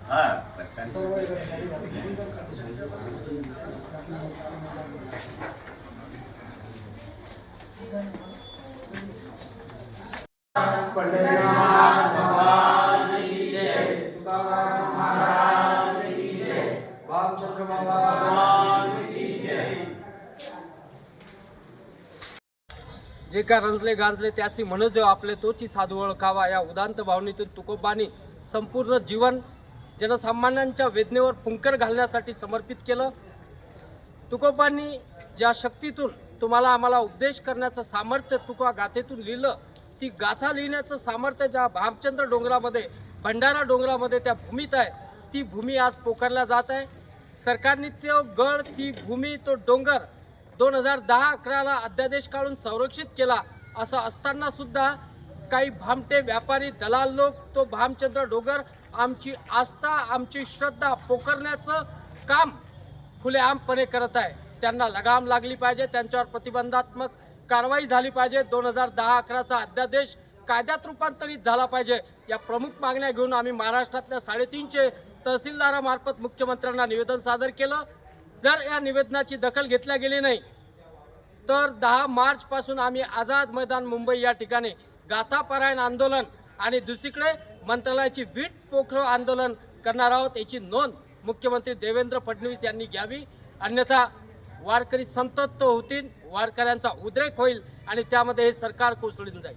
जे का रंजले गांजले त्यासी म्हणजो आपले तोची साधू ओळखावा या उदांत भावनेतून तुकोबांनी संपूर्ण जीवन जनसामान्यांच्या वेदनेवर फुंकर घालण्यासाठी समर्पित केलं। तुकोबांनी ज्या शक्तीतून तुम्हाला आम्हाला उपदेश करण्याचं सामर्थ्य तुका गाथेतून लिहिलं, ती गाथा लिहिण्याचं सामर्थ्य ज्या भामचंद्र डोंगरामध्ये भंडारा डोंगरामध्ये त्या भूमीत आहे, ती भूमी आज पोकारल्या जात आहे। सरकारने तो गड, ती भूमी, तो डोंगर 2010-11ला अध्यादेश काढून संरक्षित केला। असं असताना सुद्धा काही भामटे व्यापारी दलाल लोक तो भामचंद्र डोंगर आमची आस्था, आमची श्रद्धा पोखरण्याचं काम खुलेआमपणे करत आहे। त्यांना लगाम लागली पाहिजे, त्यांच्यावर प्रतिबंधात्मक कारवाई झाली पाहिजे। 2010-11चा अध्यादेश कायद्यात रूपांतरित झाला पाहिजे। या प्रमुख मागण्या घेऊन आम्ही महाराष्ट्रातल्या 350 तहसीलदारामार्फत मुख्यमंत्र्यांना निवेदन सादर केलं। जर या निवेदनाची दखल घेतल्या गेली नाही तर 10 मार्चपासून आम्ही आझाद मैदान मुंबई या ठिकाणी गाथापरायण आंदोलन आणि दुसरीकडे मंत्रालयाची वीट पोखरो आंदोलन करणार आहोत। याची नोंद मुख्यमंत्री देवेंद्र फडणवीस यांनी घ्यावी, अन्यथा वारकरी संतप्त होतील, वारकऱ्यांचा उद्रेक होईल आणि त्यामध्ये हे सरकार कोसळून जाईल।